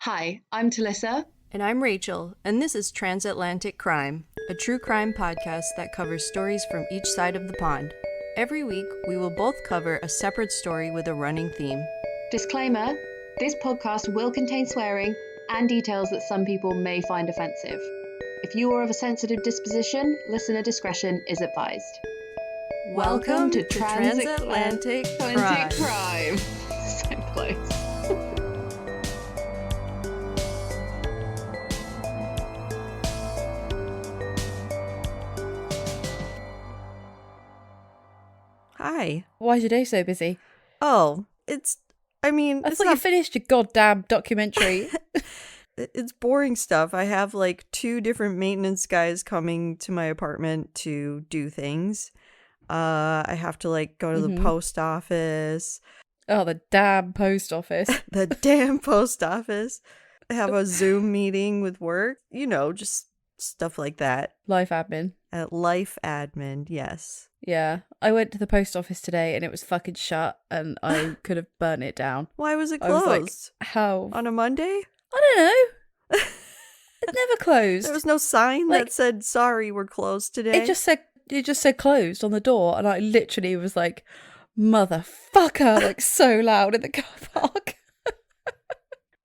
Hi, I'm Talicza. And I'm Rachael, and this is Transatlantic Crime, a true crime podcast that covers stories from each side of the pond. Every week, we will both cover a separate story with a running theme. Disclaimer, this podcast will contain swearing and details that some people may find offensive. If you are of a sensitive disposition, listener discretion is advised. Welcome to Transatlantic Crime. So close. Hi. Why's your day so busy? Oh, I thought you finished your goddamn documentary. It's boring stuff. I have like 2 different maintenance guys coming to my apartment to do things. I have to like go to the post office. Oh, the damn post office. The damn post office. I have a Zoom meeting with work. You know, just stuff like that. Life admin. Life admin, yes. Yeah. I went to the post office today and it was fucking shut and I could have burnt it down. Why was it I was closed? like, how? On a Monday? I don't know. It never closed. There was no sign that said, sorry, we're closed today. It just said closed on the door and I literally was like, motherfucker, like so loud in the car park.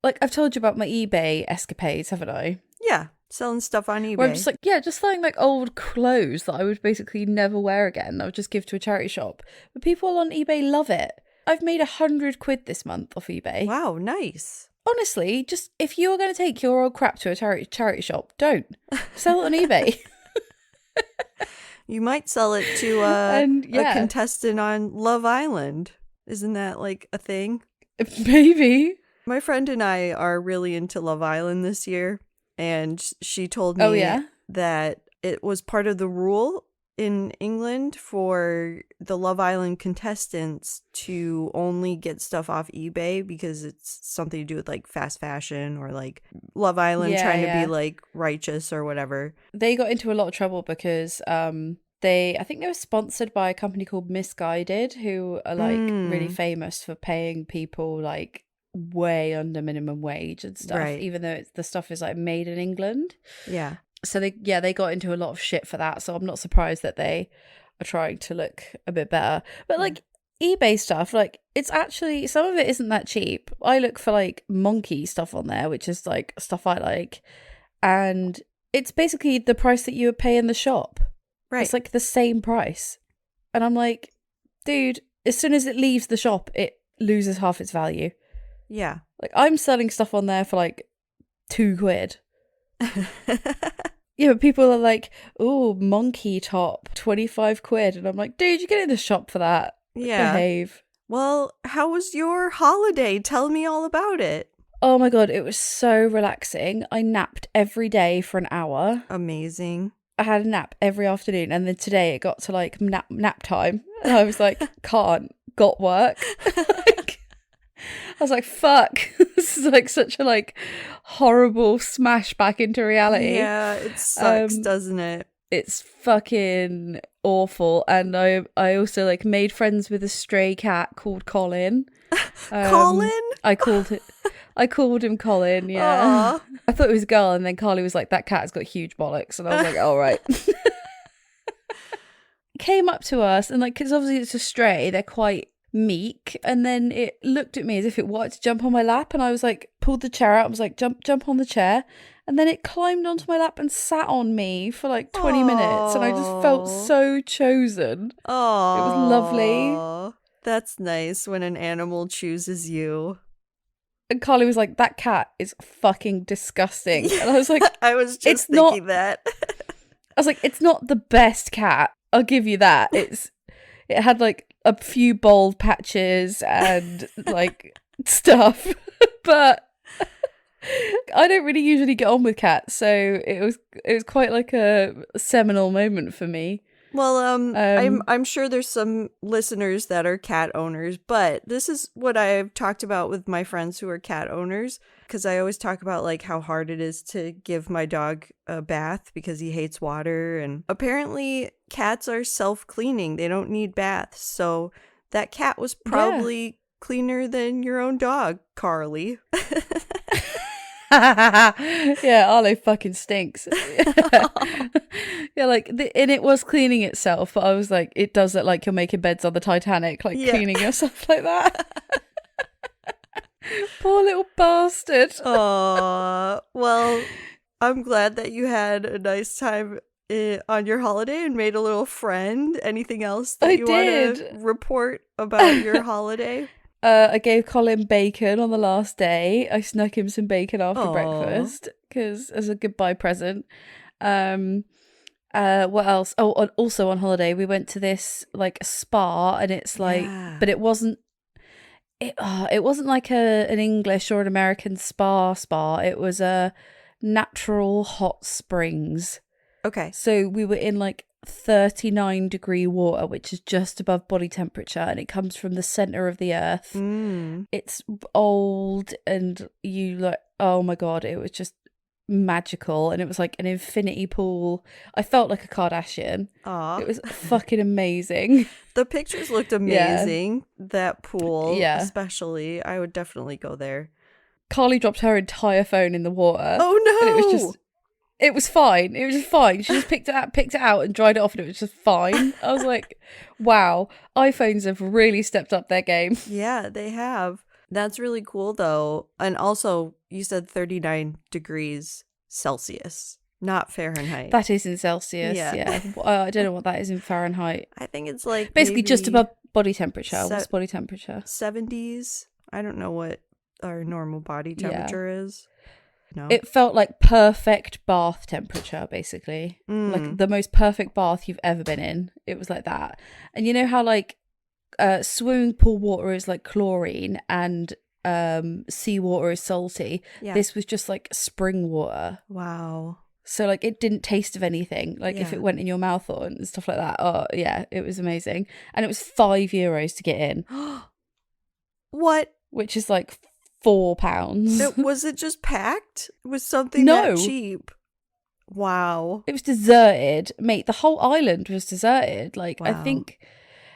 Like I've told you about my eBay escapades, haven't I? Yeah. Selling stuff on eBay. Where I'm just like, just selling like old clothes that I would basically never wear again. I would just give to a charity shop. But people on eBay love it. I've made £100 this month off eBay. Wow, nice. Honestly, just if you're going to take your old crap to a charity shop, don't. Sell it on eBay. You might sell it to a contestant on Love Island. Isn't that like a thing? Maybe. My friend and I are really into Love Island this year. And she told me that it was part of the rule in England for the Love Island contestants to only get stuff off eBay because it's something to do with like fast fashion or like Love Island trying to be like righteous or whatever. They got into a lot of trouble because I think they were sponsored by a company called Misguided, who are like really famous for paying people like way under minimum wage and stuff, even though the stuff is like made in England. Yeah. So they got into a lot of shit for that. So I'm not surprised that they are trying to look a bit better. But like eBay stuff, like it's actually, some of it isn't that cheap. I look for like monkey stuff on there, which is like stuff I like. And it's basically the price that you would pay in the shop. Right. It's like the same price. And I'm like, dude, as soon as it leaves the shop, it loses half its value. Yeah. Like I'm selling stuff on there for like £2. Yeah, but people are like, oh, monkey top, £25. And I'm like, dude, you get in the shop for that. Yeah. Behave. Well, how was your holiday? Tell me all about it. Oh my God, it was so relaxing. I napped every day for an hour. Amazing. I had a nap every afternoon. And then today it got to like nap time. And I was like, got work. I was like, fuck, this is like such a like horrible smash back into reality. Yeah, it sucks, doesn't it? It's fucking awful. And I also like made friends with a stray cat called Colin. Colin? I called him Colin, yeah. Aww. I thought it was a girl, and then Carly was like, that cat's got huge bollocks. And I was like, all right. Came up to us, and like, because obviously it's a stray, they're quite meek, and then it looked at me as if it wanted to jump on my lap, and I was like, pulled the chair out, I was like, jump on the chair, and then it climbed onto my lap and sat on me for like 20 minutes, and I just felt so chosen. Oh, it was lovely. That's nice when an animal chooses you. And Carly was like, that cat is fucking disgusting. And I was like, I was just thinking that. I was like, it's not the best cat, I'll give you that. It had like a few bald patches and like stuff, but I don't really usually get on with cats, so it was quite like a seminal moment for me. Well, I'm sure there's some listeners that are cat owners, but this is what I've talked about with my friends who are cat owners, because I always talk about like how hard it is to give my dog a bath because he hates water, and apparently cats are self-cleaning. They don't need baths. So that cat was probably cleaner than your own dog, Carly. Yeah, Arlo fucking stinks. Yeah, like and it was cleaning itself, but I was like, it does look like you're making beds on the Titanic, like cleaning yourself like that. Poor little bastard. Aw, well, I'm glad that you had a nice time on your holiday and made a little friend. Anything else that you want to report about your holiday? I gave Colin bacon on the last day. I snuck him some bacon after breakfast because as a goodbye present. What else? Oh, also on holiday we went to this like spa, and it's like, but it wasn't. It wasn't like an English or an American spa. It was a natural hot springs. Okay. So we were in like 39-degree water, which is just above body temperature, and it comes from the center of the earth. It's old, and you like, oh my God, it was just magical. And it was like an infinity pool. I felt like a Kardashian. It was fucking amazing. The pictures looked amazing. That pool, especially. I would definitely go there. Carly dropped her entire phone in the water. Oh no. And it was fine. It was just fine. She just picked it out and dried it off, and it was just fine. I was like, wow, iPhones have really stepped up their game. Yeah, they have. That's really cool though. And also, you said 39 degrees Celsius, not Fahrenheit. That is in Celsius, yeah. I don't know what that is in Fahrenheit. I think it's like basically just above body temperature. What's body temperature? 70s. I don't know what our normal body temperature is. No. It felt like perfect bath temperature, basically. Like the most perfect bath you've ever been in. It was like that. And you know how like swimming pool water is like chlorine and seawater is salty. This was just like spring water. Wow. So like it didn't taste of anything, like if it went in your mouth or and stuff like that. Oh yeah, it was amazing. And it was €5 to get in. What? Which is like £4. Was it just packed? It was something that cheap? Wow. It was deserted, mate. The whole island was deserted. Like I think.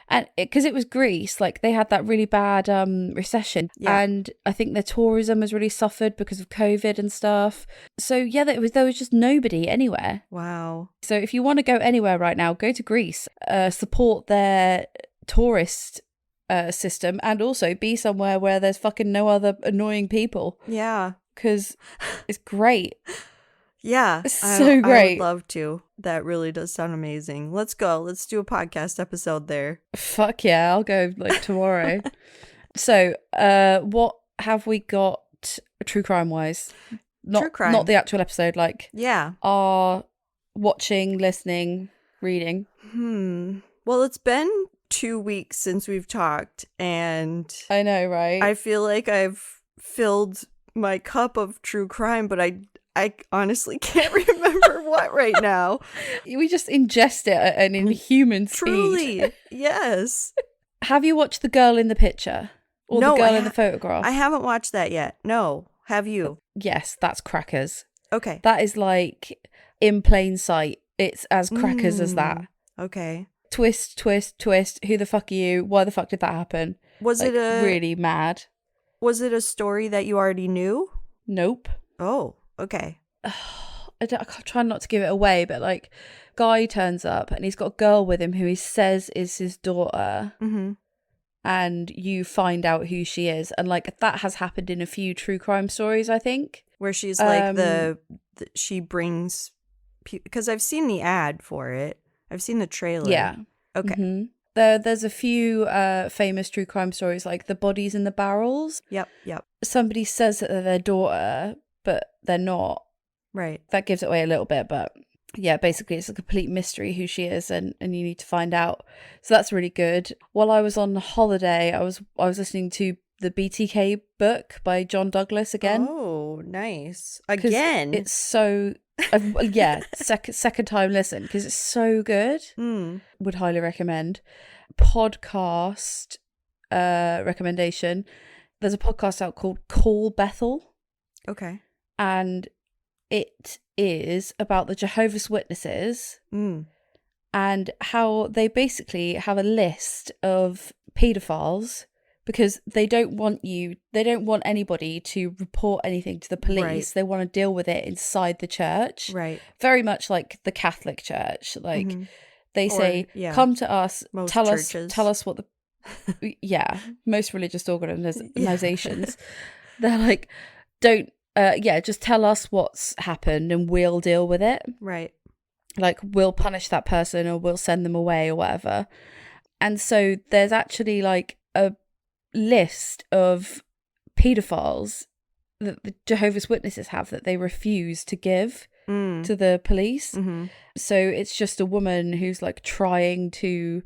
And because it was Greece, like they had that really bad recession, and I think their tourism has really suffered because of COVID and stuff. So yeah, there was just nobody anywhere. Wow. So if you want to go anywhere right now, go to Greece, support their tourist system, and also be somewhere where there's fucking no other annoying people. Yeah, because it's great. Yeah, it's so great. I would love to. That really does sound amazing. Let's go. Let's do a podcast episode there. Fuck yeah, I'll go like tomorrow. So, what have we got true crime wise? True crime. Not the actual episode, like our watching, listening, reading. Well, it's been 2 weeks since we've talked, and I know, right? I feel like I've filled my cup of true crime, but I honestly can't remember what right now. We just ingest it at an inhuman speed. Truly, yes. Have you watched The Girl in the Picture? Or no, The Girl in the Photograph? I haven't watched that yet. No. Have you? Yes, that's crackers. Okay. That is like in plain sight. It's as crackers as that. Okay. Twist, twist, twist. Who the fuck are you? Why the fuck did that happen? Was like, it really mad? Was it a story that you already knew? Nope. Oh. Okay. I try not to give it away, but like, guy turns up and he's got a girl with him who he says is his daughter, and you find out who she is, and like that has happened in a few true crime stories, I think, where she's like she brings, because I've seen the ad for it, I've seen the trailer. Yeah. Okay. There's a few famous true crime stories, like the bodies in the barrels. Yep. Somebody says that they're their daughter, but they're not. Right. That gives it away a little bit, but yeah, basically it's a complete mystery who she is, and you need to find out. So that's really good. While I was on holiday, I was listening to the BTK book by John Douglas again. Oh, nice. Again? It's so second time listen, because it's so good. Would highly recommend. Podcast recommendation. There's a podcast out called Call Bethel. Okay. And it is about the Jehovah's Witnesses and how they basically have a list of paedophiles, because they don't want anybody to report anything to the police. Right. They want to deal with it inside the church. Right. Very much like the Catholic Church. Like they say, come to us, tell us what the most religious organizations. They're like, just tell us what's happened and we'll deal with it. Right. Like, we'll punish that person or we'll send them away or whatever. And so there's actually like a list of paedophiles that the Jehovah's Witnesses have that they refuse to give to the police. So it's just a woman who's like trying to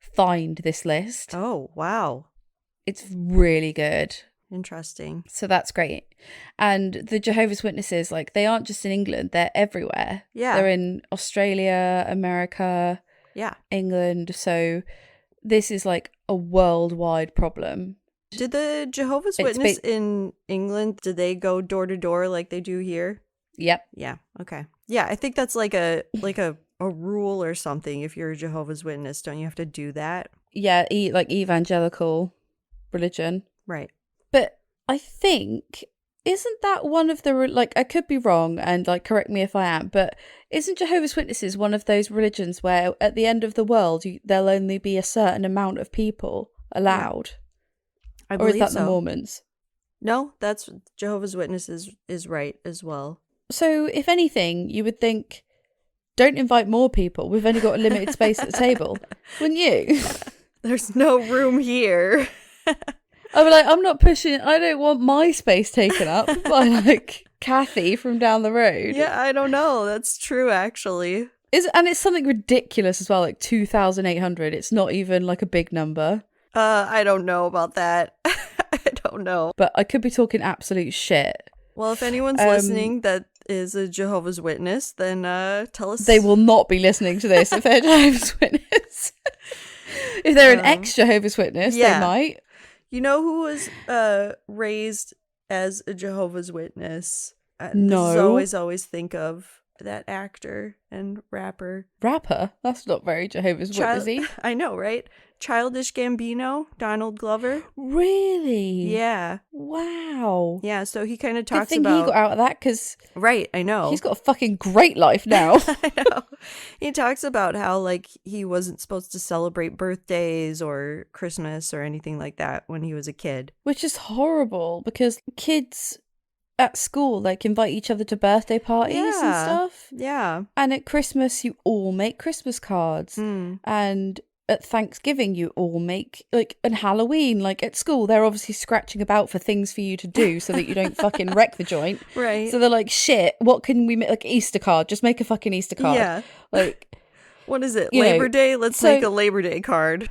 find this list. Oh, wow. It's really good. Interesting. So that's great. And the Jehovah's Witnesses, like, they aren't just in England, they're everywhere. Yeah. They're in Australia, America, England. So this is like a worldwide problem. Did the Jehovah's Witness in England, did they go door to door like they do here? Yep. Yeah. Okay. Yeah, I think that's like a rule or something. If you're a Jehovah's Witness, don't you have to do that? Yeah, like evangelical religion. Right. But I think, isn't that one of the, like, I could be wrong and like correct me if I am, but isn't Jehovah's Witnesses one of those religions where at the end of the world there'll only be a certain amount of people allowed? I believe or is that so. the Mormons? No, that's Jehovah's Witnesses is right as well. So if anything, you would think, don't invite more people. We've only got a limited space at the table. Wouldn't you? There's no room here. I'd be like, I'm not pushing. I don't want my space taken up by like Kathy from down the road. Yeah, I don't know. That's true, actually. And it's something ridiculous as well, like 2,800. It's not even like a big number. I don't know about that. I don't know. But I could be talking absolute shit. Well, if anyone's listening that is a Jehovah's Witness, then tell us. They will not be listening to this if they're a Jehovah's Witness. If they're an ex-Jehovah's Witness, they might. You know who was raised as a Jehovah's Witness? No. This is always think of that actor and rapper. Rapper? That's not very Jehovah's Witnessy. I know, right? Childish Gambino, Donald Glover. Really? Yeah. Wow. Yeah, so he kind of talks Good thing about... he got out of that, because... Right, I know. He's got a fucking great life now. I know. He talks about how, like, he wasn't supposed to celebrate birthdays or Christmas or anything like that when he was a kid. Which is horrible, because kids at school, like, invite each other to birthday parties and stuff. Yeah. And at Christmas, you all make Christmas cards. And at Thanksgiving, you all make, like, and Halloween, like, at school, they're obviously scratching about for things for you to do so that you don't fucking wreck the joint. Right. So they're like, shit, what can we make? Like, Easter card. Just make a fucking Easter card. Yeah. Like, what is it? Labor Day? Let's make a Labor Day card.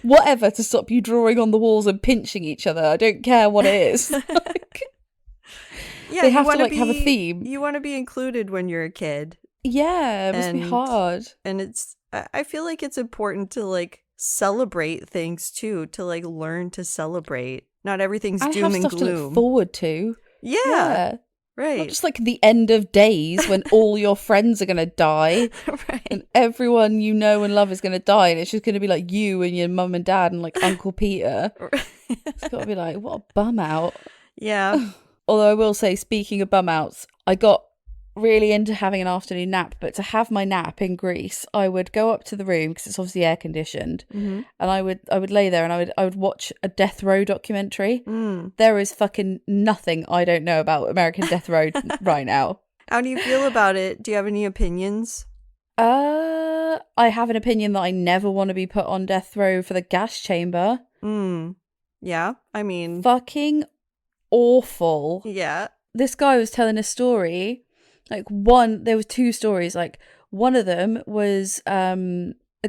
Whatever to stop you drawing on the walls and pinching each other. I don't care what it is. Like, yeah, they have to, like, have a theme. You want to be included when you're a kid. Yeah, it must be hard. And I feel like it's important to, like, celebrate things too, to, like, learn to celebrate. Not everything's doom and gloom. To look forward to. Yeah. Right. Not just like the end of days when all your friends are going to die. Right. And everyone you know and love is going to die. And it's just going to be like you and your mum and dad and like Uncle Peter. It's got to be like, what a bum out. Yeah. Although I will say, speaking of bum outs, I got really into having an afternoon nap, but to have my nap in Greece, I would go up to the room because it's obviously air conditioned, and I would lay there and I would watch a death row documentary. There is fucking nothing I don't know about American death row right now. How do you feel about it? Do you have any opinions? I have an opinion that I never want to be put on death row for the gas chamber. Yeah, I mean, fucking awful. Yeah. This guy was telling a story. There were two stories. Like, one of them was a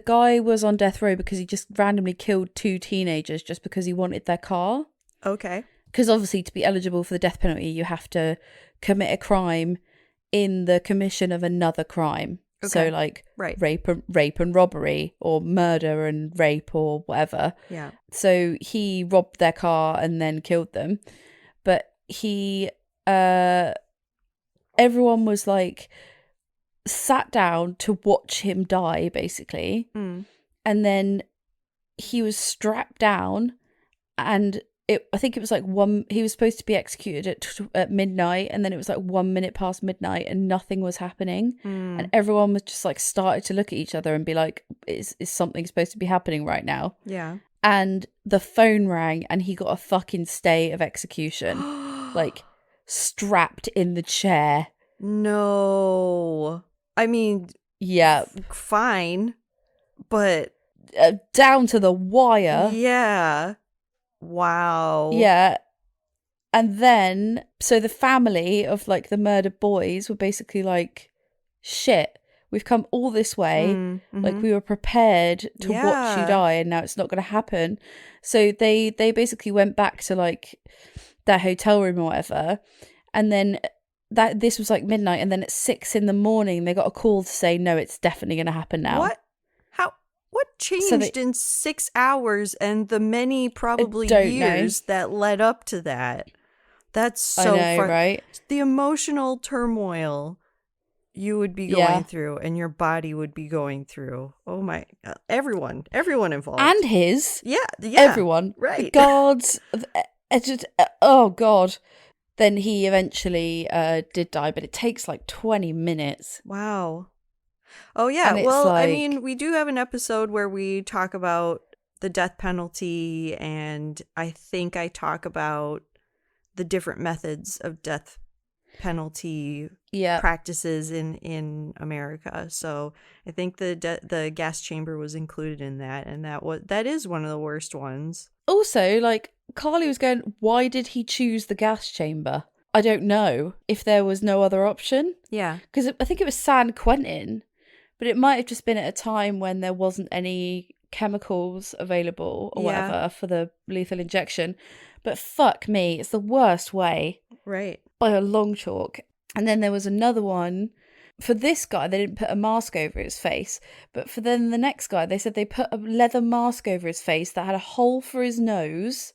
guy was on death row because he just randomly killed two teenagers just because he wanted their car. Okay. Because obviously to be eligible for the death penalty, you have to commit a crime in the commission of another crime. Okay. So like rape and robbery, or murder and rape, or whatever. Yeah. So he robbed their car and then killed them. But he everyone was like sat down to watch him die, basically. And then he was strapped down and I think it was like he was supposed to be executed at midnight, and then it was like 1 minute past midnight and nothing was happening. And everyone was just like started to look at each other and be like, is something supposed to be happening right now? Yeah. And the phone rang and he got a fucking stay of execution. Like strapped in the chair. No. I mean, yeah, fine, but down to the wire. Yeah. Wow. Yeah. And then, so the family of like the murdered boys were basically like, shit, we've come all this way. Like we were prepared to watch you die and now it's not going to happen. So they basically went back to like their hotel room or whatever. And then this was like midnight. And then at 6 a.m, they got a call to say, no, it's definitely going to happen now. What changed in 6 hours and the many probably years that led up to that? That's so right? The emotional turmoil you would be going through and your body would be going through. Oh my God. Everyone involved. And his. Yeah. Everyone. Right. The guards. Oh God. Then he eventually did die, but it takes like 20 minutes. Wow. Oh, yeah. Well, I mean, we do have an episode where we talk about the death penalty, and I think I talk about the different methods of death penalty practices in America. So I think the gas chamber was included in that, and that is one of the worst ones. Also, like, Carly was going, why did he choose the gas chamber? I don't know if there was no other option. Yeah. Because I think it was San Quentin. But it might have just been at a time when there wasn't any chemicals available or whatever for the lethal injection. But fuck me, it's the worst way. Right. By a long chalk. And then there was another one. For this guy, they didn't put a mask over his face. But for then the next guy, they said they put a leather mask over his face that had a hole for his nose.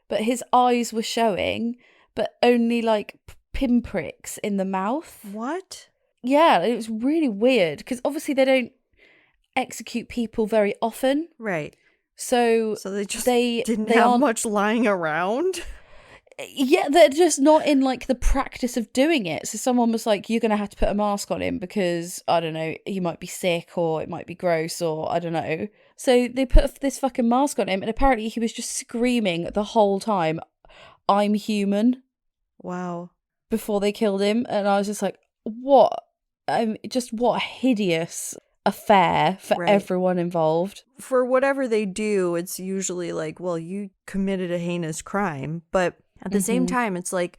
But his eyes were showing, but only like pinpricks in the mouth. What? Yeah, it was really weird because obviously they don't execute people very often. Right. So they just didn't have much lying around. Yeah, they're just not in like the practice of doing it. So someone was like, you're going to have to put a mask on him because, I don't know, he might be sick or it might be gross or I don't know. So they put this fucking mask on him and apparently he was just screaming the whole time, I'm human. Wow. Before they killed him. And I was just like, what? What a hideous affair for everyone involved. For whatever they do, it's usually like, well, you committed a heinous crime. But at the same time, it's like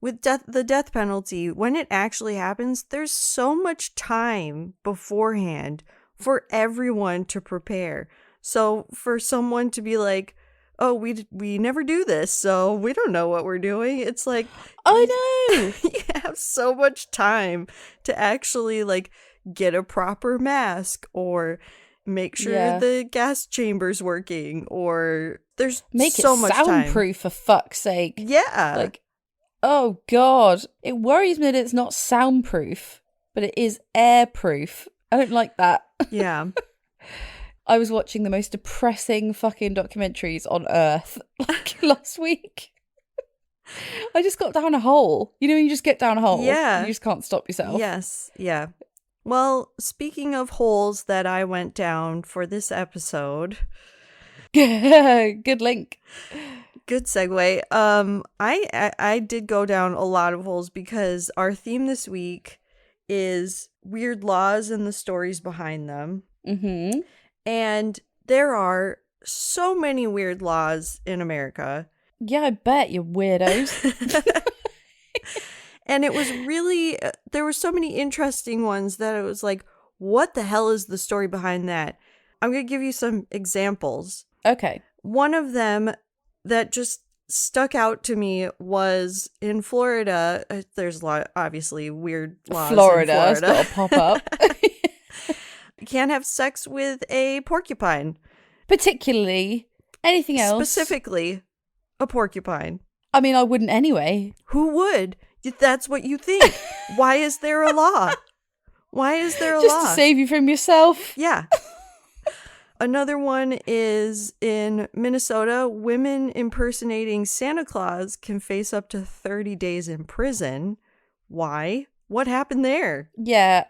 with the death penalty, when it actually happens, there's so much time beforehand for everyone to prepare. So for someone to be like, oh, we never do this, so we don't know what we're doing. It's like, I know. You have so much time to actually like get a proper mask or make sure the gas chamber's working or there's so much time. Make it soundproof for fuck's sake. Yeah. Like, oh God. It worries me that it's not soundproof, but it is airproof. I don't like that. Yeah. I was watching the most depressing fucking documentaries on earth like last week. I just got down a hole. You know when you just get down a hole? Yeah. You just can't stop yourself. Yes. Yeah. Well, speaking of holes that I went down for this episode. Good link. Good segue. I did go down a lot of holes because our theme this week is weird laws and the stories behind them. Mm-hmm. And there are so many weird laws in America. Yeah, I bet, you weirdos. And it was really, there were so many interesting ones that it was like, what the hell is the story behind that? I'm going to give you some examples. Okay. One of them that just stuck out to me was in Florida. There's a lot, obviously, weird laws in Florida. It's got to pop up. You can't have sex with a porcupine. Particularly. Anything else? Specifically, a porcupine. I mean, I wouldn't anyway. Who would? That's what you think. Why is there a law? Why is there a law? Just to save you from yourself. Yeah. Another one is in Minnesota, women impersonating Santa Claus can face up to 30 days in prison. Why? What happened there? Yeah,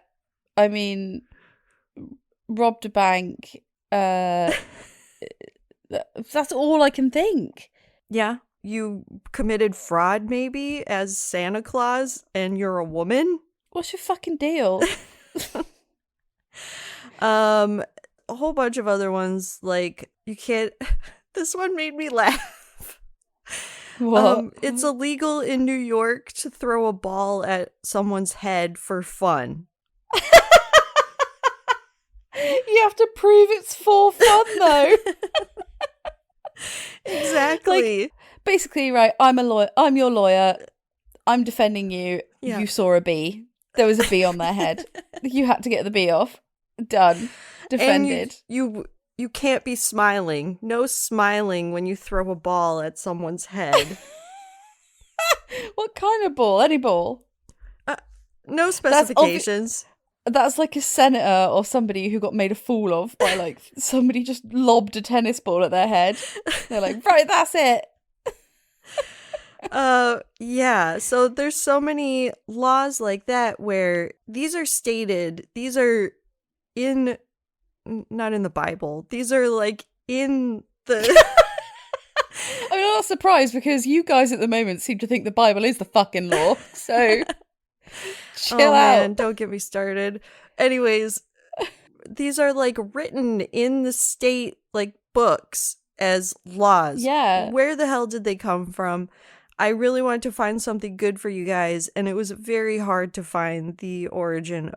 I mean, robbed a bank. That's all I can think. Yeah, you committed fraud maybe as Santa Claus and you're a woman? What's your fucking deal? A whole bunch of other ones, like you can't. This one made me laugh. What? It's illegal in New York to throw a ball at someone's head for fun. You have to prove it's for fun, though. Exactly. Like, basically, right, I'm a lawyer. I'm your lawyer. I'm defending you. Yeah. You saw a bee. There was a bee on their head. You had to get the bee off. Done. Defended. And you can't be smiling. No smiling when you throw a ball at someone's head. What kind of ball? Any ball? No specifications. That's like a senator or somebody who got made a fool of by like somebody just lobbed a tennis ball at their head. They're like, right, that's it. Yeah, so there's so many laws like that where these are stated, these are not in the Bible, these are like in the I'm not surprised because you guys at the moment seem to think the Bible is the fucking law, so chill out. Man, don't get me started. Anyways, these are like written in the state like books as laws. Yeah. Where the hell did they come from? I really wanted to find something good for you guys, and it was very hard to find the origin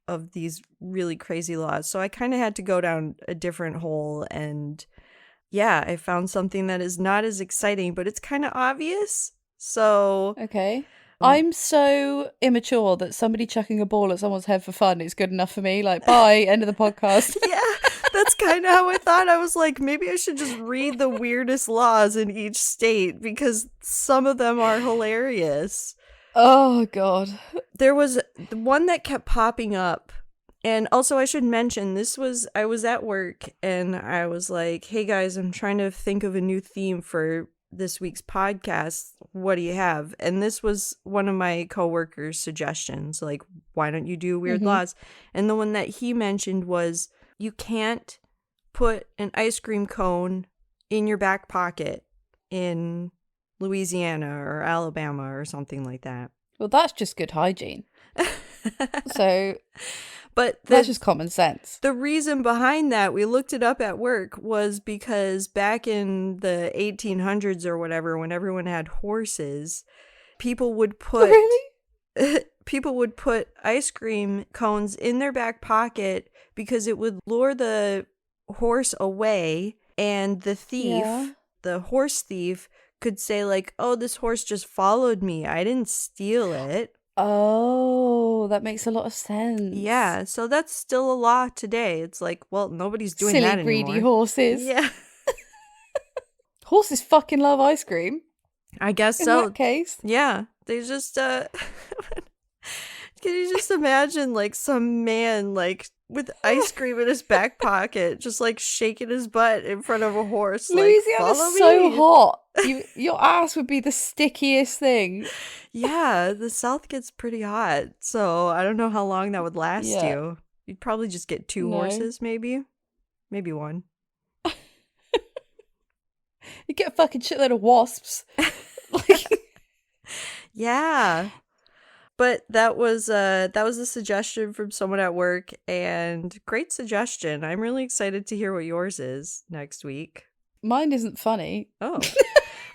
of these really crazy laws. So I kind of had to go down a different hole, and yeah, I found something that is not as exciting, but it's kind of obvious. So okay. I'm so immature that somebody chucking a ball at someone's head for fun is good enough for me. Like, bye, end of the podcast. Yeah, that's kind of how I thought. I was like, maybe I should just read the weirdest laws in each state because some of them are hilarious. Oh, God. There was the one that kept popping up. And also I should mention, I was at work and I was like, hey guys, I'm trying to think of a new theme for this week's podcast. What do you have? And this was one of my coworkers' suggestions, like, why don't you do weird laws? And the one that he mentioned was you can't put an ice cream cone in your back pocket in Louisiana or Alabama or something like that. Well, that's just good hygiene. So but that's just common sense. The reason behind that, we looked it up at work, was because back in the 1800s or whatever, when everyone had horses, people would put people would put ice cream cones in their back pocket because it would lure the horse away, and the thief, the horse thief, could say like, "Oh, this horse just followed me. I didn't steal it." Oh, that makes a lot of sense. Yeah, so that's still a law today. It's like, well, nobody's doing silly, that anymore. greedy horses. Yeah. Horses fucking love ice cream. I guess in so. In that case. Yeah. They just, can you just imagine, like, some man, like, with ice cream in his back pocket, just, like, shaking his butt in front of a horse, Louisiana's like, so hot. Your ass would be the stickiest thing. Yeah, the South gets pretty hot, so I don't know how long that would last you. You'd probably just get two horses, maybe one. You get a fucking shitload of wasps. Yeah, but that was a suggestion from someone at work, and great suggestion. I'm really excited to hear what yours is next week. Mine isn't funny. Oh.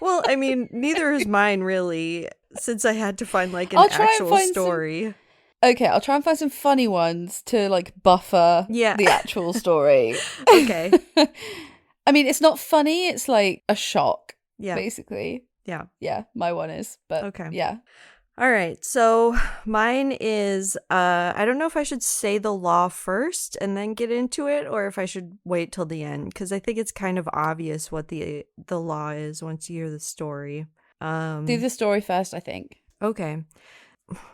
Well, I mean, neither is mine, really, since I had to find, like, an actual story. Okay, I'll try and find some funny ones to, like, buffer the actual story. Okay. I mean, it's not funny, it's, like, a shock, basically. Yeah. Yeah, my one is, but okay. Yeah. All right, so mine is, I don't know if I should say the law first and then get into it, or if I should wait till the end, because I think it's kind of obvious what the law is once you hear the story. Do the story first, I think. Okay.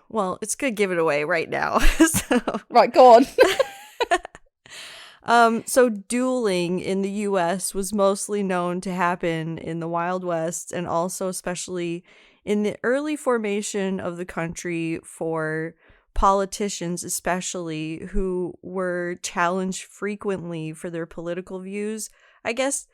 Well, it's going to give it away right now. So. Right, go on. So dueling in the US was mostly known to happen in the Wild West, and also especially in the early formation of the country for politicians, especially who were challenged frequently for their political views. I guess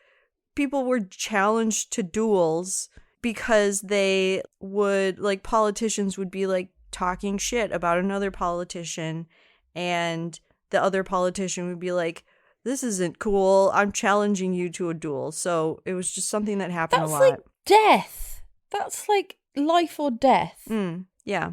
people were challenged to duels because they would, like, politicians would be like talking shit about another politician, and the other politician would be like, this isn't cool, I'm challenging you to a duel. So it was just something that happened a lot. That's like death. That's like life or death. Yeah.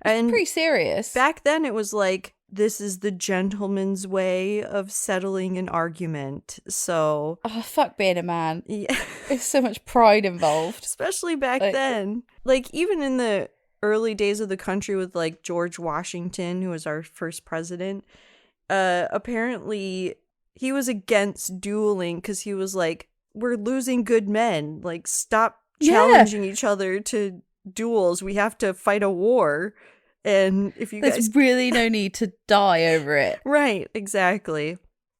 It's pretty serious. Back then it was like, this is the gentleman's way of settling an argument. So fuck being a man. Yeah. There's so much pride involved. Especially back then. Like, even in the early days of the country with, like, George Washington, who was our first president, apparently he was against dueling because he was like, we're losing good men. Like, stop challenging each other to duels. We have to fight a war. And if you There's really no need to die over it. Right, exactly.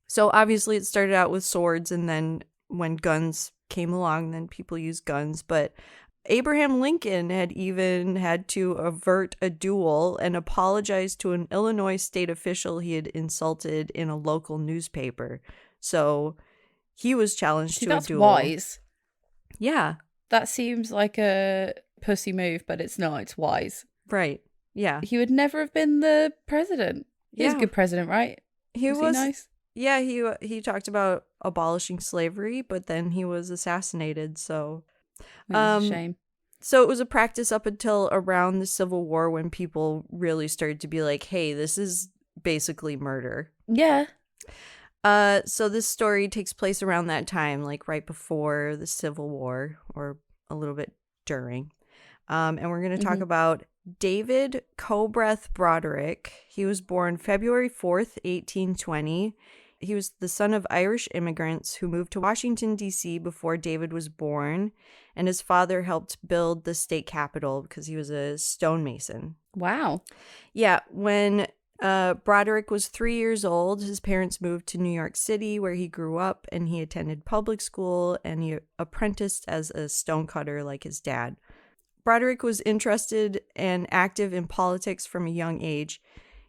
So obviously it started out with swords, and then when guns came along, then people used guns. But Abraham Lincoln had even had to avert a duel and apologize to an Illinois state official he had insulted in a local newspaper. So he was challenged to a duel. That's wise. Yeah. That seems like a pussy move, but it's not. It's wise. Right. Yeah. He would never have been the president. He was a good president, right? Was he nice? Yeah, he talked about abolishing slavery, but then he was assassinated, so That's a shame. So it was a practice up until around the Civil War, when people really started to be like, hey, this is basically murder. Yeah. So this story takes place around that time, like right before the Civil War, or a little bit during. And we're going to talk about David Cobreth Broderick. He was born February 4th, 1820. He was the son of Irish immigrants who moved to Washington, D.C. before David was born, and his father helped build the state capitol because he was a stonemason. Wow. Yeah, when Broderick was 3 years old, his parents moved to New York City, where he grew up, and he attended public school, and he apprenticed as a stonecutter like his dad. Broderick was interested and active in politics from a young age.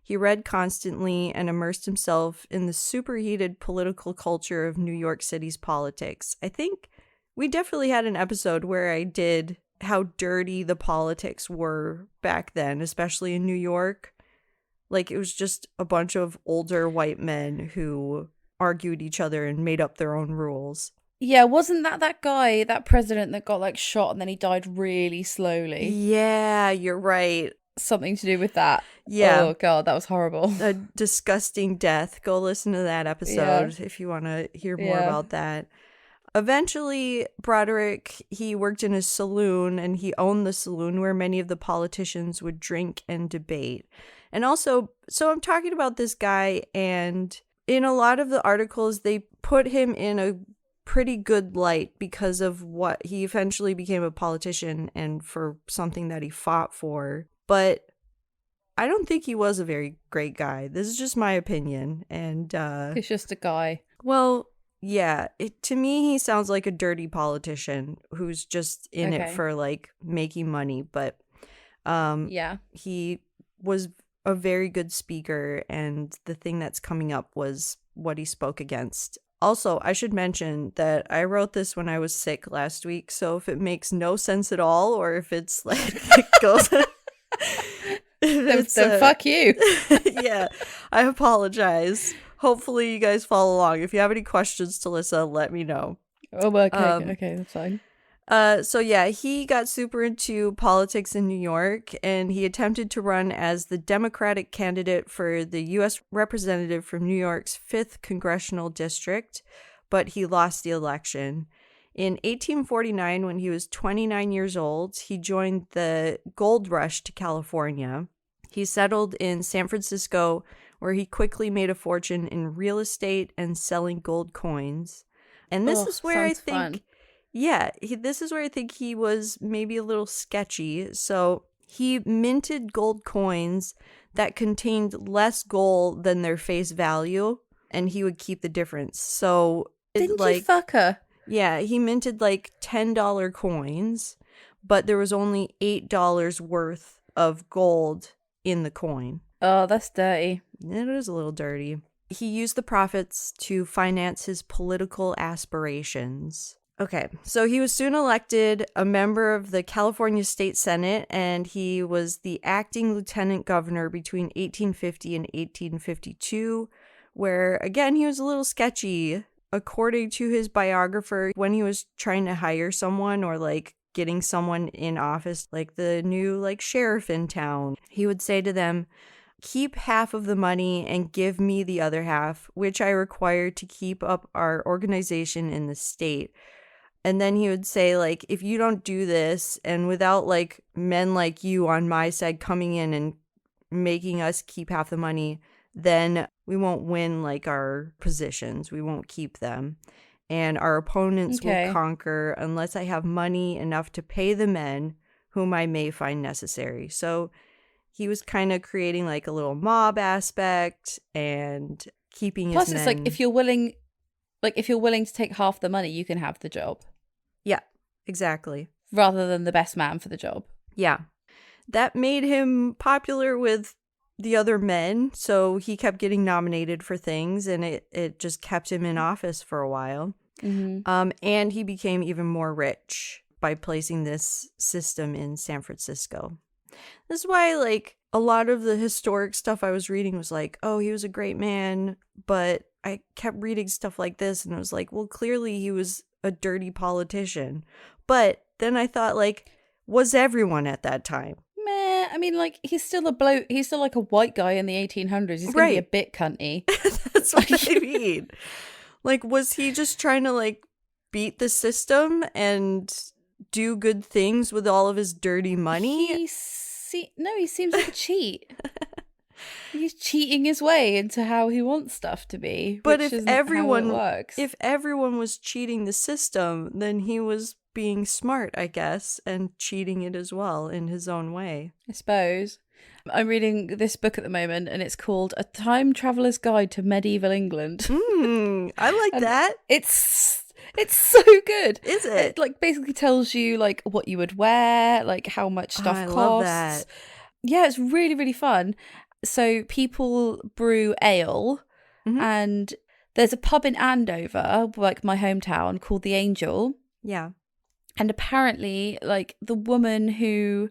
He read constantly and immersed himself in the superheated political culture of New York City's politics. I think we definitely had an episode where I did how dirty the politics were back then, especially in New York. Like, it was just a bunch of older white men who argued each other and made up their own rules. Yeah, wasn't that guy, that president that got like shot and then he died really slowly? Yeah, you're right. Something to do with that. Yeah. Oh god, that was horrible. A disgusting death. Go listen to that episode if you want to hear more about that. Eventually, Broderick, he worked in a saloon, and he owned the saloon where many of the politicians would drink and debate. And also, so I'm talking about this guy, and in a lot of the articles, they put him in a pretty good light because of what he eventually became a politician and for something that he fought for. But I don't think he was a very great guy. This is just my opinion. And he's just a guy. Well, yeah, to me, he sounds like a dirty politician who's just in it for like making money. But he was a very good speaker, and the thing that's coming up was what he spoke against. Also, I should mention that I wrote this when I was sick last week, so if it makes no sense at all, or if it's like it goes, then fuck you. Yeah, I apologize. Hopefully, you guys follow along. If you have any questions, Talicza, let me know. Oh, okay, that's fine. So yeah, he got super into politics in New York, and he attempted to run as the Democratic candidate for the U.S. representative from New York's 5th Congressional District, but he lost the election. In 1849, when he was 29 years old, he joined the gold rush to California. He settled in San Francisco, where he quickly made a fortune in real estate and selling gold coins. And this is where I think... Fun. Yeah, this is where I think he was maybe a little sketchy. So he minted gold coins that contained less gold than their face value. and he would keep the difference. So didn't you fuck her? Yeah, he minted like $10 coins, but there was only $8 worth of gold in the coin. Oh, that's dirty. It is a little dirty. He used the profits to finance his political aspirations. Okay, so he was soon elected a member of the California State Senate, and he was the acting lieutenant governor between 1850 and 1852, where, again, he was a little sketchy. According to his biographer, when he was trying to hire someone or like getting someone in office, like the new like sheriff in town, he would say to them, "Keep half of the money and give me the other half, which I require to keep up our organization in the state." And then he would say, like, "If you don't do this, and without like men like you on my side coming in and making us keep half the money, then we won't win like our positions. We won't keep them. And our opponents will conquer unless I have money enough to pay the men whom I may find necessary." So he was kind of creating like a little mob aspect and keeping his men. Plus, it's like if you're willing to take half the money, you can have the job. Yeah, exactly. Rather than the best man for the job. Yeah. That made him popular with the other men, so he kept getting nominated for things, and it just kept him in office for a while. Mm-hmm. And he became even more rich by placing this system in San Francisco. This is why, like, a lot of the historic stuff I was reading was like, oh, he was a great man, but I kept reading stuff like this, and it was like, well, clearly he was a dirty politician. But then I thought, like, was everyone at that time? Meh, I mean, like, he's still a bloke. He's still like a white guy in the 1800s. He's going to be a bit cunty. That's what I mean. Like, was he just trying to, like, beat the system and do good things with all of his dirty money? No, he seems like a cheat. He's cheating his way into how he wants stuff to be. But if everyone was cheating the system, then he was being smart, I guess, and cheating it as well in his own way. I suppose. I'm reading this book at the moment, and it's called A Time Traveller's Guide to Medieval England. I like that. It's so good. Is it? It like basically tells you like what you would wear, like how much stuff costs. Love that. Yeah, it's really, really fun. So people brew ale, and there's a pub in Andover, like my hometown, called the Angel. Yeah. And apparently, like, the woman who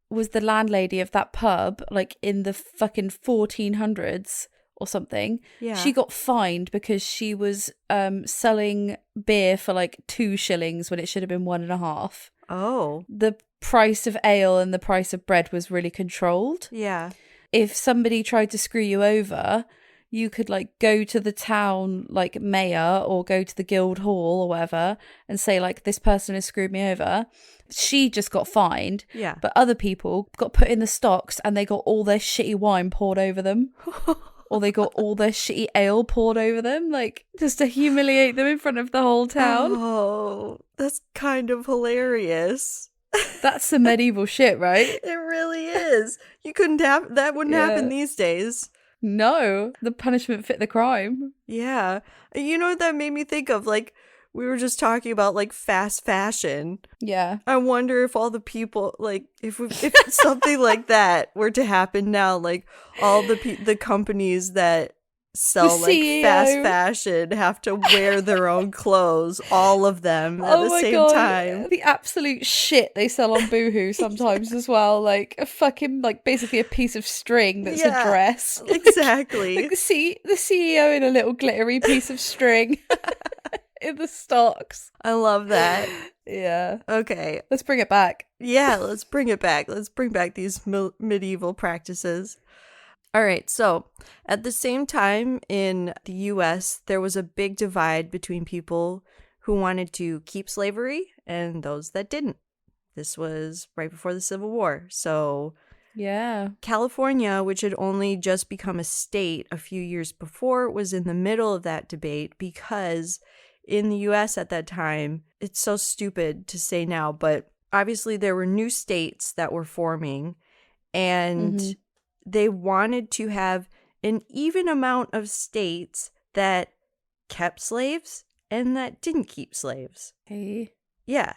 was the landlady of that pub, like, in the fucking 1400s or something, she got fined because she was selling beer for, like, 2 shillings when it should have been 1.5. Oh. The price of ale and the price of bread was really controlled. Yeah. If somebody tried to screw you over, you could like go to the town like mayor or go to the guild hall or whatever and say like, this person has screwed me over. She just got fined. Yeah. But other people got put in the stocks and they got all their shitty wine poured over them. Or they got all their shitty ale poured over them, like just to humiliate them in front of the whole town. Oh, that's kind of hilarious. That's some medieval shit, right? It really is. You couldn't have that. Wouldn't happen these days. No, the punishment fit the crime. Yeah. You know what that made me think of? Like, we were just talking about like fast fashion. Yeah. I wonder if all the people, like, if something like that were to happen now, like all the companies that sell like fast fashion have to wear their own clothes, all of them at the same time. The absolute shit they sell on Boohoo sometimes as well, like a fucking like basically a piece of string that's a dress. Exactly. Like the CEO in a little glittery piece of string in the stocks. I love that. Yeah. Okay. Let's bring it back. Yeah, let's bring it back. Let's bring back these medieval practices. All right, so at the same time in the U.S., there was a big divide between people who wanted to keep slavery and those that didn't. This was right before the Civil War. So yeah, California, which had only just become a state a few years before, was in the middle of that debate because in the U.S. at that time, it's so stupid to say now, but obviously there were new states that were forming, and they wanted to have an even amount of states that kept slaves and that didn't keep slaves. Hey. Yeah.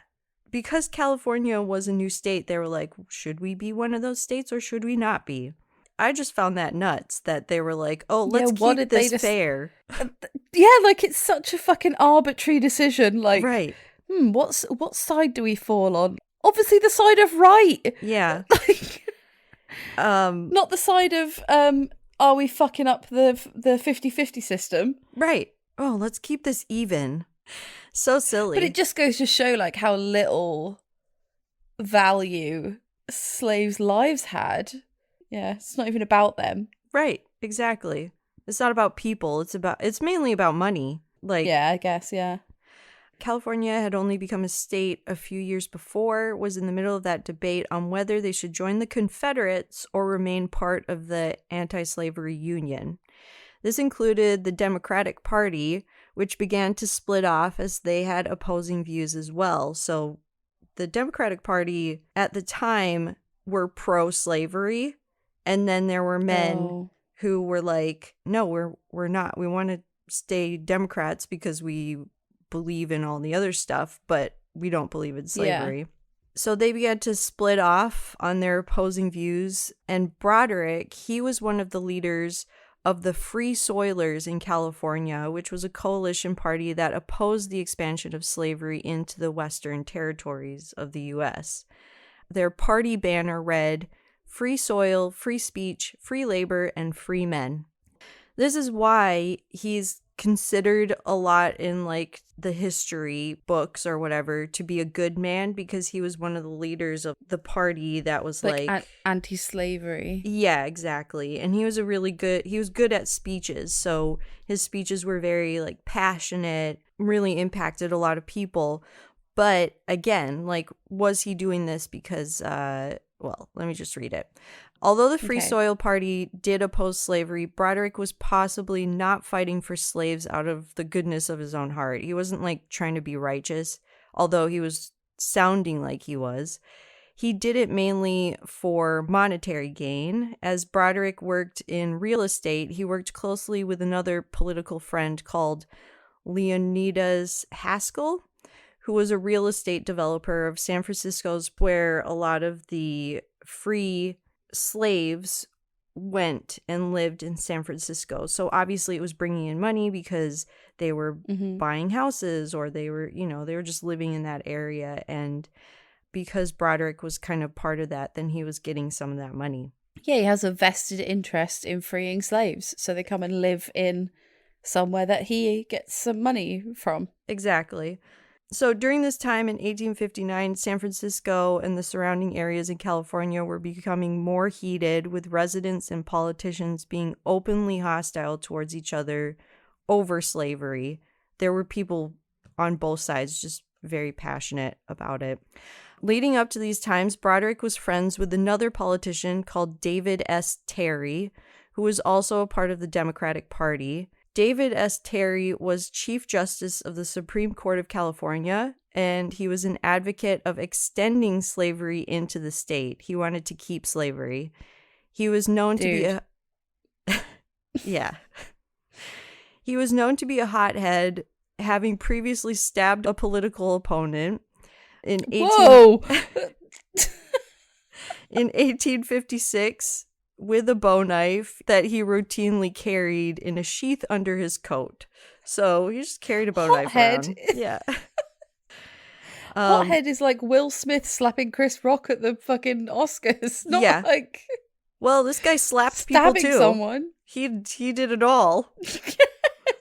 Because California was a new state, they were like, should we be one of those states or should we not be? I just found that nuts that they were like, oh, let's keep this fair. Yeah, like it's such a fucking arbitrary decision. Like, right. What side do we fall on? Obviously the side of right. Yeah. Not the side of, are we fucking up the 50-50 system? Right. Oh, let's keep this even. So silly. But it just goes to show like how little value slaves' lives had. Yeah, it's not even about them. Right, exactly. It's not about people. It's mainly about money. Like, yeah, I guess, yeah. California had only become a state a few years before, was in the middle of that debate on whether they should join the Confederates or remain part of the anti-slavery Union. This included the Democratic Party, which began to split off as they had opposing views as well. So the Democratic Party at the time were pro-slavery, and then there were men who were like, no, we're not. We want to stay Democrats because we believe in all the other stuff, but we don't believe in slavery. Yeah. So they began to split off on their opposing views, and Broderick, he was one of the leaders of the Free Soilers in California, which was a coalition party that opposed the expansion of slavery into the Western territories of the U.S. Their party banner read, "Free soil, free speech, free labor, and free men." This is why he's considered a lot in like the history books or whatever to be a good man, because he was one of the leaders of the party that was like anti-slavery. Yeah, exactly. And he was good at speeches. So his speeches were very like passionate, really impacted a lot of people. But again, like, was he doing this because, well, let me just read it. Although the Free Soil Party did oppose slavery, Broderick was possibly not fighting for slaves out of the goodness of his own heart. He wasn't like trying to be righteous, although he was sounding like he was. He did it mainly for monetary gain. As Broderick worked in real estate, he worked closely with another political friend called Leonidas Haskell, who was a real estate developer of San Francisco's, where a lot of the free slaves went and lived in San Francisco. So obviously it was bringing in money because they were buying houses, or they were just living in that area. And because Broderick was kind of part of that, then he was getting some of that money. Yeah, he has a vested interest in freeing slaves, so they come and live in somewhere that he gets some money from. Exactly. So during this time in 1859, San Francisco and the surrounding areas in California were becoming more heated, with residents and politicians being openly hostile towards each other over slavery. There were people on both sides just very passionate about it. Leading up to these times, Broderick was friends with another politician called David S. Terry, who was also a part of the Democratic Party. David S. Terry was Chief Justice of the Supreme Court of California, and he was an advocate of extending slavery into the state. He wanted to keep slavery. He was known to be a... yeah. He was known to be a hothead, having previously stabbed a political opponent. In 1856... with a bow knife that he routinely carried in a sheath under his coat. So he just carried a bow knife around. Yeah. Hothead is like Will Smith slapping Chris Rock at the fucking Oscars. Not like... Well, this guy slapped people too. Stabbing someone. He did it all.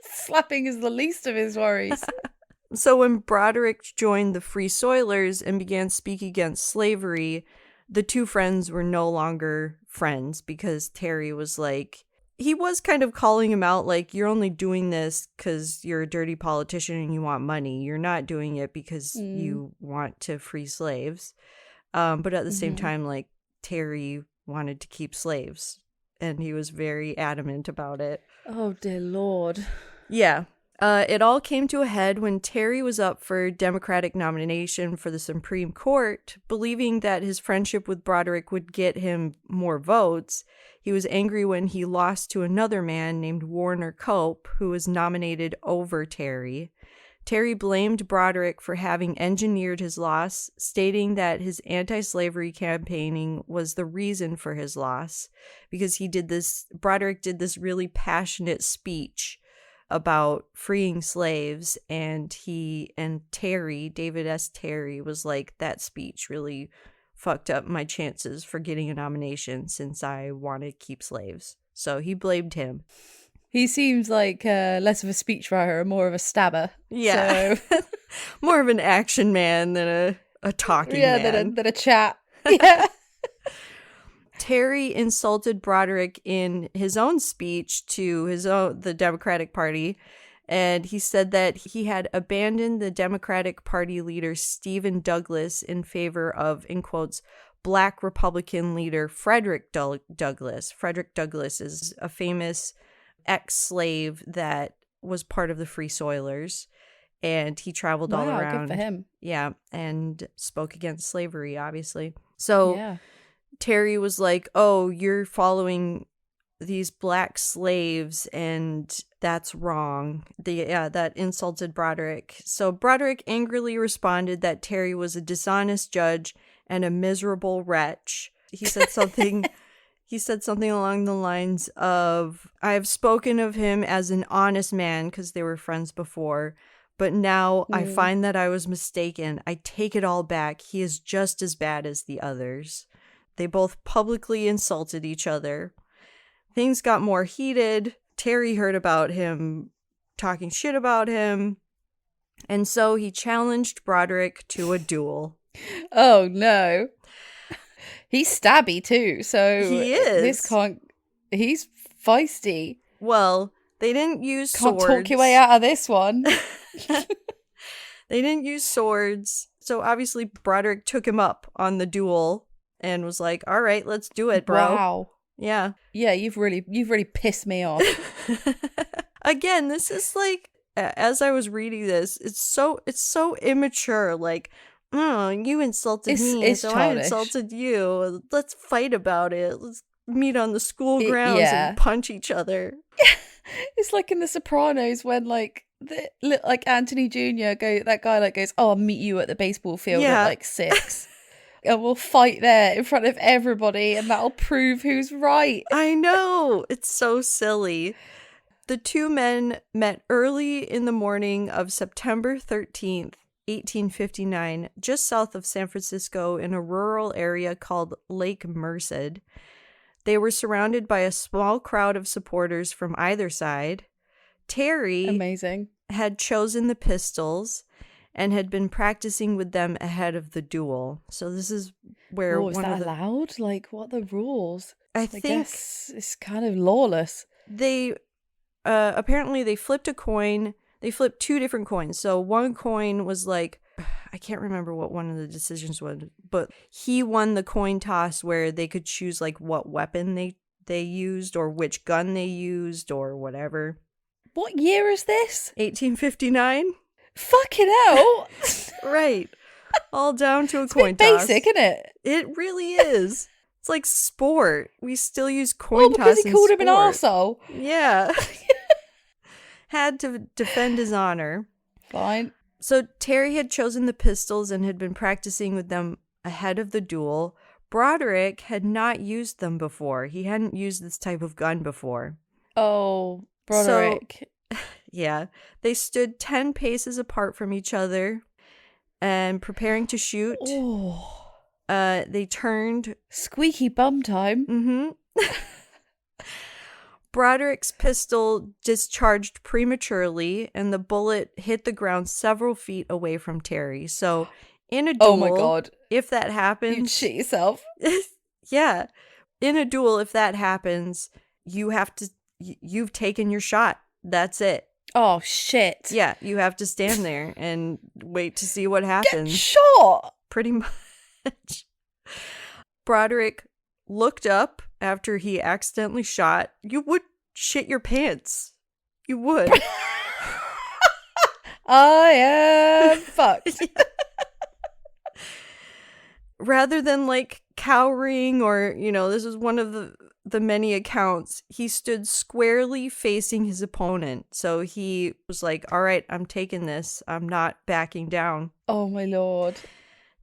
Slapping is the least of his worries. So when Broderick joined the Free Soilers and began speaking against slavery, the two friends were no longer friends, because Terry was like, he was kind of calling him out, like, you're only doing this because you're a dirty politician and you want money. You're not doing it because you want to free slaves. But at the same time, like, Terry wanted to keep slaves, and he was very adamant about it. Oh, dear Lord. Yeah. It all came to a head when Terry was up for Democratic nomination for the Supreme Court, believing that his friendship with Broderick would get him more votes. He was angry when he lost to another man named Warner Cope, who was nominated over Terry. Terry blamed Broderick for having engineered his loss, stating that his anti-slavery campaigning was the reason for his loss, because Broderick did this really passionate speech about freeing slaves, and David S. Terry was like, that speech really fucked up my chances for getting a nomination since I want to keep slaves. So he blamed him. He seems like less of a speechwriter and more of a stabber. Yeah. So. More of an action man than a talking man. Than a chat. Yeah. Terry insulted Broderick in his own speech to the Democratic Party, and he said that he had abandoned the Democratic Party leader Stephen Douglas in favor of, in quotes, Black Republican leader Frederick Douglass. Frederick Douglass is a famous ex-slave that was part of the Free Soilers, and he traveled all around. Good for him. Yeah, and spoke against slavery, obviously. So Terry was like, oh, you're following these black slaves, and that's wrong. That insulted Broderick. So Broderick angrily responded that Terry was a dishonest judge and a miserable wretch. He said something... He said something along the lines of, I have spoken of him as an honest man, because they were friends before, but now I find that I was mistaken. I take it all back. He is just as bad as the others. They both publicly insulted each other. Things got more heated. Terry heard about him talking shit about him, and so he challenged Broderick to a duel. Oh, no. He's stabby too, so he is. He's feisty. Well, they didn't use swords. Can't talk your way out of this one. They didn't use swords, so obviously Broderick took him up on the duel and was like, "All right, let's do it, bro." Wow. Yeah. Yeah, you've really pissed me off. Again, this is like, as I was reading this, it's so immature. Like, oh, you insulted me, so childish. I insulted you. Let's fight about it. Let's meet on the school grounds and punch each other. It's like in The Sopranos when like Anthony Jr. goes, oh, I'll meet you at the baseball field at like 6. And we'll fight there in front of everybody, and that'll prove who's right. I know. It's so silly. The two men met early in the morning of September 13th, 1859, just south of San Francisco in a rural area called Lake Merced. They were surrounded by a small crowd of supporters from either side. Terry had chosen the pistols and had been practicing with them ahead of the duel. So this is where is that allowed? Like, what are the rules? I guess it's kind of lawless. They apparently they flipped a coin. They flipped 2 different coins. So one coin was like, I can't remember what one of the decisions was, but he won the coin toss where they could choose like what weapon they used or which gun they used or whatever. What year is this? 1859. Fucking hell. Right. All down to a coin toss. Basic, isn't it? It really is. It's like sport. We still use coin toss because he called him an arsehole. Yeah. Had to defend his honor. Fine. So Terry had chosen the pistols and had been practicing with them ahead of the duel. Broderick had not used them before. He hadn't used this type of gun before. Oh, Broderick. So, yeah. They stood 10 paces apart from each other and preparing to shoot. Oh. They turned. Squeaky bum time. Mm-hmm. Broderick's pistol discharged prematurely, and the bullet hit the ground several feet away from Terry. So, in a duel, oh my God, if that happens, you'd shit yourself. Yeah, in a duel, if that happens, you've taken your shot. That's it. Oh shit. Yeah, you have to stand there and wait to see what happens. Get shot. Pretty much. Broderick looked up after he accidentally shot. You would shit your pants. You would. I am fucked. Rather than like cowering or, this is one of the many accounts, he stood squarely facing his opponent. So he was like, all right, I'm taking this. I'm not backing down. Oh my Lord.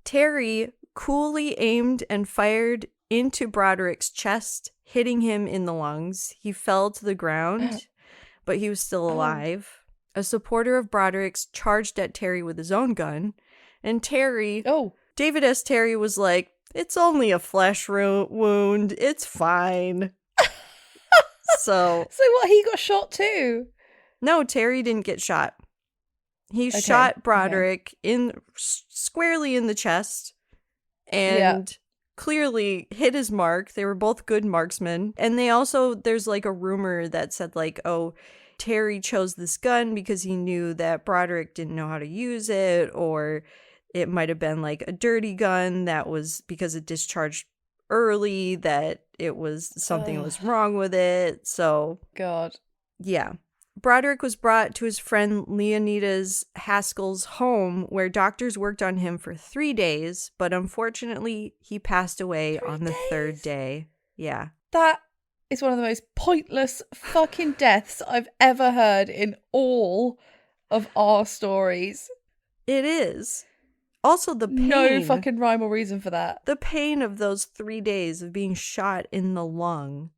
Terry coolly aimed and fired into Broderick's chest, hitting him in the lungs. He fell to the ground, but he was still alive. A supporter of Broderick's charged at Terry with his own gun, and David S. Terry was like, it's only a flesh wound. It's fine. So what? He got shot too? No, Terry didn't get shot. He shot Broderick squarely in the chest and clearly hit his mark. They were both good marksmen. And there's like a rumor that said like, oh, Terry chose this gun because he knew that Broderick didn't know how to use it, or it might have been like a dirty gun that was because it discharged early, that it was something was wrong with it. So, God. Yeah. Broderick was brought to his friend Leonidas Haskell's home, where doctors worked on him for 3 days, but unfortunately, he passed away on the third day. Yeah. That is one of the most pointless fucking deaths I've ever heard in all of our stories. It is. Also, the pain. No fucking rhyme or reason for that. The pain of those 3 days of being shot in the lung.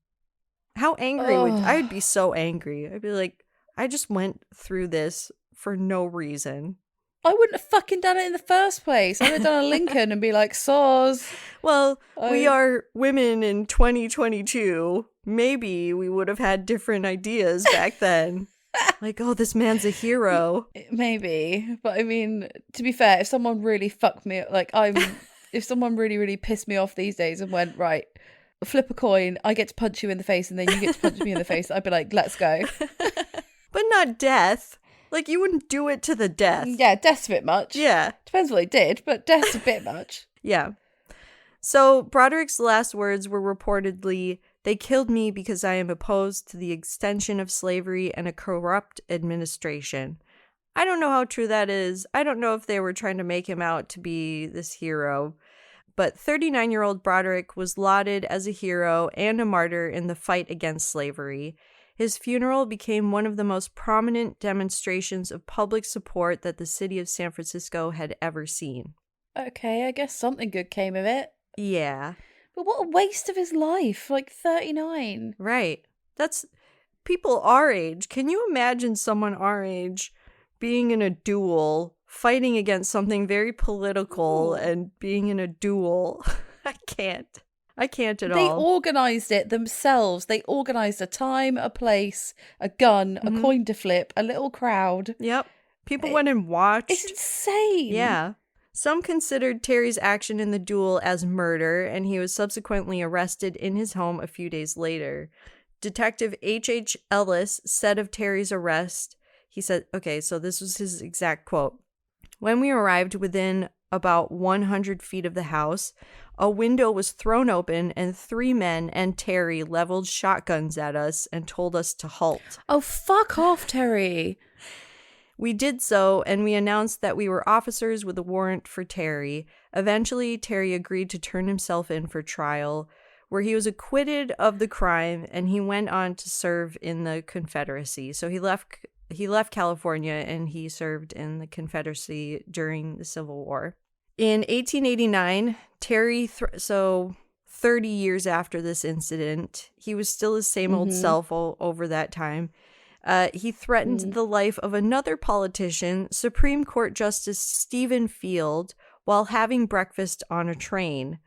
How angry I would be so angry. I'd be like, I just went through this for no reason. I wouldn't have fucking done it in the first place. I would have done a Lincoln and be like, soz. Well, we are women in 2022. Maybe we would have had different ideas back then. Like, oh, this man's a hero. Maybe. But I mean, to be fair, if someone really fucked me, if someone really, really pissed me off these days and went, right, flip a coin, I get to punch you in the face and then you get to punch me in the face, I'd be like, let's go. But not death. Like, you wouldn't do it to the death. Yeah, death's a bit much. Yeah. Depends what they did, but death's a bit much. Yeah. So Broderick's last words were reportedly, "They killed me because I am opposed to the extension of slavery and a corrupt administration." I don't know how true that is. I don't know if they were trying to make him out to be this hero. But 39-year-old Broderick was lauded as a hero and a martyr in the fight against slavery. His funeral became one of the most prominent demonstrations of public support that the city of San Francisco had ever seen. Okay, I guess something good came of it. Yeah. But what a waste of his life, like 39. Right. That's people our age. Can you imagine someone our age being in a duel, fighting against something very political and being in a duel? I can't at all. They organised it themselves. They organised a time, a place, a gun, a coin to flip, a little crowd. Yep. People went and watched. It's insane. Yeah. Some considered Terry's action in the duel as murder, and he was subsequently arrested in his home a few days later. Detective H.H. Ellis said of Terry's arrest, he said, okay, so this was his exact quote. "When we arrived within about 100 feet of the house, a window was thrown open and 3 men and Terry leveled shotguns at us and told us to halt. Oh, fuck off, Terry. We did so, and we announced that we were officers with a warrant for Terry. Eventually, Terry agreed to turn himself in for trial, where he was acquitted of the crime, and he went on to serve in the Confederacy. So he left California, and he served in the Confederacy during the Civil War. In 1889, Terry, so 30 years after this incident, he was still his same old self over that time. He threatened the life of another politician, Supreme Court Justice Stephen Field, while having breakfast on a train.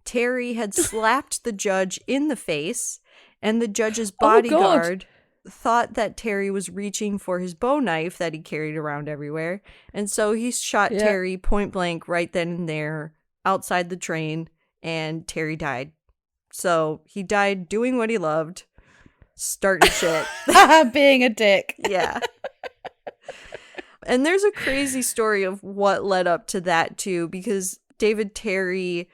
Terry had slapped the judge in the face, and the judge's bodyguard thought that Terry was reaching for his bow knife that he carried around everywhere. And so he shot Terry point blank right then and there outside the train, and Terry died. So he died doing what he loved. Starting shit. Being a dick. Yeah. And there's a crazy story of what led up to that too, because David Terry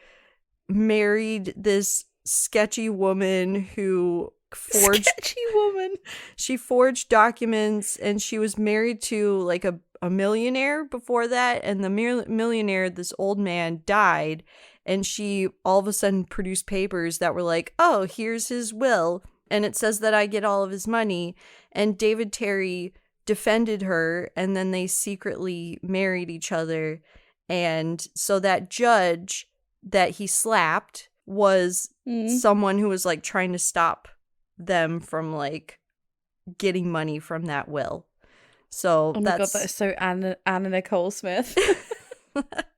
married this sketchy woman who forged sketchy woman. She forged documents, and she was married to like a a millionaire before that, and the millionaire, this old man, died, and she all of a sudden produced papers that were like, oh, here's his will, and it says that I get all of his money, and David Terry defended her, and then they secretly married each other, and so that judge that he slapped was someone who was like trying to stop them from like getting money from that will. So oh my god, that is so Anna Nicole Smith.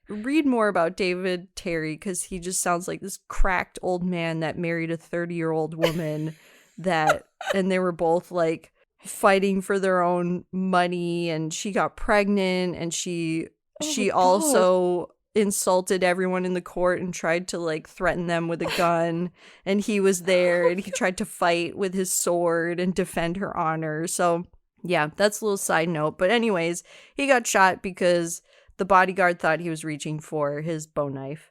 Read more about David Terry, because he just sounds like this cracked old man that married a 30-year-old woman and they were both like fighting for their own money, and she got pregnant, and she also insulted everyone in the court and tried to like threaten them with a gun, and he was there and he tried to fight with his sword and defend her honor. So yeah, that's a little side note. But anyways, he got shot because the bodyguard thought he was reaching for his bow knife.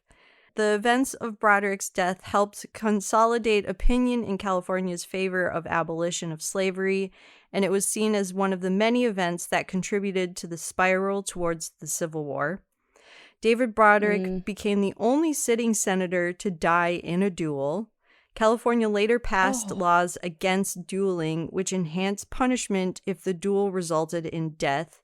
The events of Broderick's death helped consolidate opinion in California's favor of abolition of slavery, and it was seen as one of the many events that contributed to the spiral towards the Civil War. David Broderick became the only sitting senator to die in a duel. California later passed laws against dueling, which enhanced punishment if the duel resulted in death,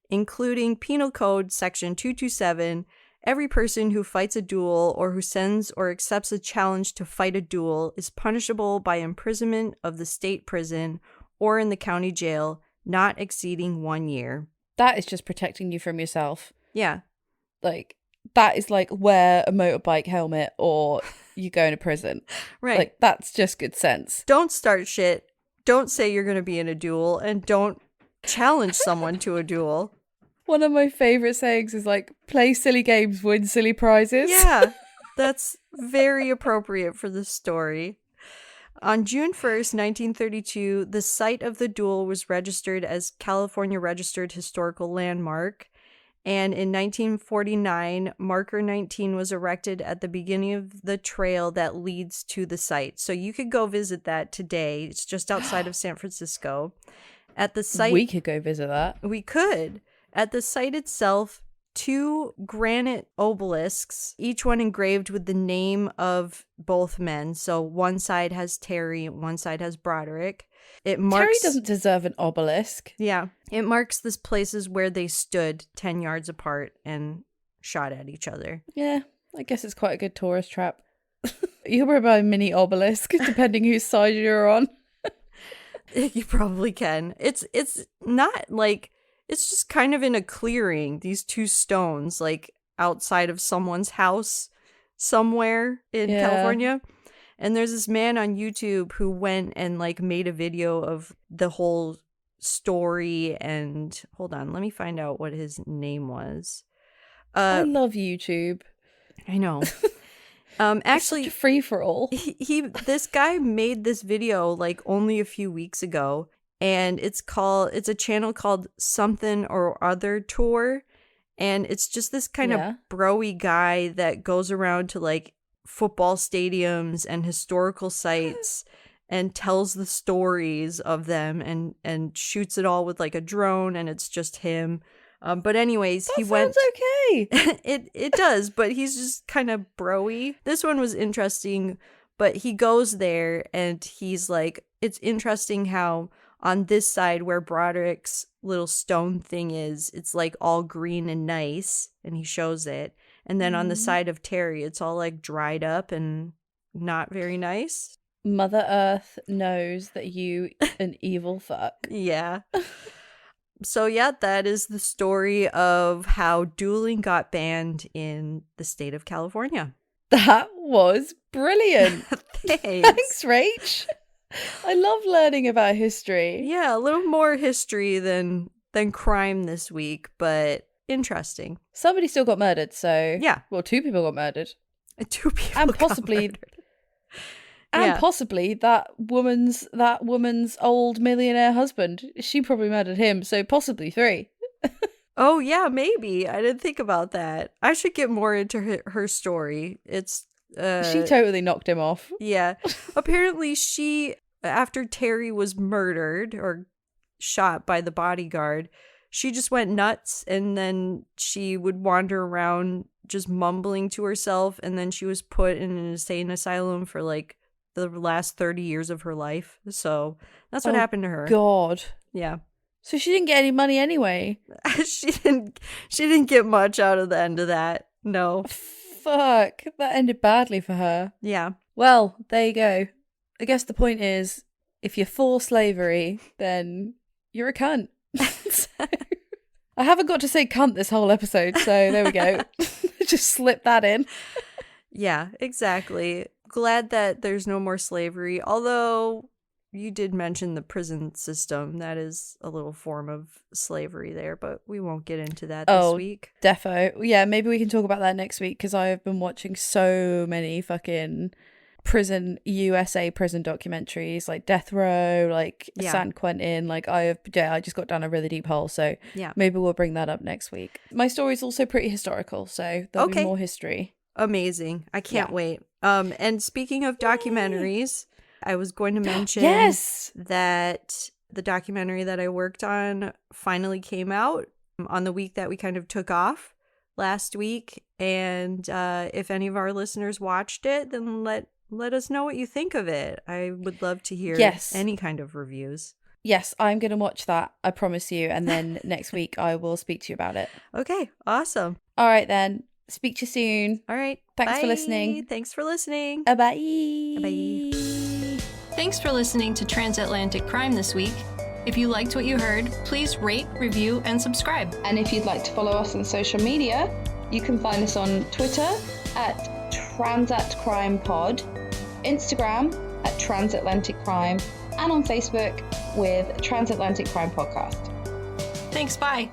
including Penal Code Section 227. Every person who fights a duel or who sends or accepts a challenge to fight a duel is punishable by imprisonment of the state prison or in the county jail, not exceeding 1 year. That is just protecting you from yourself. Yeah. Like, that is like wear a motorbike helmet or you go into prison. Right. Like, that's just good sense. Don't start shit. Don't say you're going to be in a duel, and don't challenge someone to a duel. One of my favorite sayings is like, play silly games, win silly prizes. Yeah, that's very appropriate for this story. On June 1st, 1932, the site of the duel was registered as California Registered Historical Landmark. And in 1949, Marker 19 was erected at the beginning of the trail that leads to the site. So you could go visit that today. It's just outside of San Francisco. At the site, we could go visit that. We could. At the site itself, 2 granite obelisks, each one engraved with the name of both men. So one side has Terry, one side has Broderick. Terry doesn't deserve an obelisk. Yeah. It marks the places where they stood 10 yards apart and shot at each other. Yeah, I guess it's quite a good tourist trap. You can probably buy a mini obelisk, depending whose side you're on. You probably can. It's not like, it's just kind of in a clearing, these 2 stones, like outside of someone's house somewhere in California. And there's this man on YouTube who went and like made a video of the whole story. And hold on, let me find out what his name was. I love YouTube. I know. Actually, it's such a free for all. This guy made this video like only a few weeks ago, and it's a channel called Something or Other Tour, and it's just this kind of bro-y guy that goes around to like football stadiums and historical sites and tells the stories of them and shoots it all with like a drone, and it's just him. But anyways, he went. Okay. It does, but he's just kind of bro-y. This one was interesting, but he goes there and he's like, it's interesting how on this side where Broderick's little stone thing is, it's like all green and nice, and he shows it. And then on the side of Terry, it's all like dried up and not very nice. Mother Earth knows that you an evil fuck. Yeah. So yeah, that is the story of how dueling got banned in the state of California. That was brilliant. Thanks, Rach. I love learning about history. Yeah, a little more history than crime this week, but interesting. Somebody still got murdered, so yeah. Well, 2 people got murdered. 2 people and possibly got murdered. And possibly that woman's old millionaire husband. She probably murdered him, so possibly 3. Oh yeah, maybe. I didn't think about that. I should get more into her story. It's she totally knocked him off. Yeah. Apparently after Terry was murdered or shot by the bodyguard, she just went nuts, and then she would wander around just mumbling to herself, and then she was put in an insane asylum for like the last 30 years of her life. So that's what happened to her. God. Yeah. So she didn't get any money anyway. She didn't get much out of the end of that. No. Fuck. That ended badly for her. Yeah. Well, there you go. I guess the point is, if you're for slavery, then you're a cunt. So, I haven't got to say cunt this whole episode, so there we go. Just slip that in. Yeah, exactly. Glad that there's no more slavery, although you did mention the prison system. That is a little form of slavery there, but we won't get into that this week. Defo. Yeah, maybe we can talk about that next week, because I have been watching so many fucking USA prison documentaries, like Death Row, like San Quentin. Like I just got down a really deep hole, so maybe we'll bring that up next week. My story's also pretty historical, so there'll be more history. Amazing. I can't wait. And speaking of documentaries, I was going to mention that the documentary that I worked on finally came out on the week that we kind of took off last week. And if any of our listeners watched it, then let us know what you think of it. I would love to hear any kind of reviews. Yes, I'm going to watch that. I promise you. And then next week I will speak to you about it. Okay, awesome. All right, then. Speak to you soon. All right. Thanks bye. for listening. Thanks for listening. Bye. Bye. Thanks for listening to Transatlantic Crime this week. If you liked what you heard, please rate, review, and subscribe. And if you'd like to follow us on social media, you can find us on Twitter at TransatCrimePod, Instagram at Transatlantic Crime, and on Facebook with Transatlantic Crime Podcast. Thanks, bye.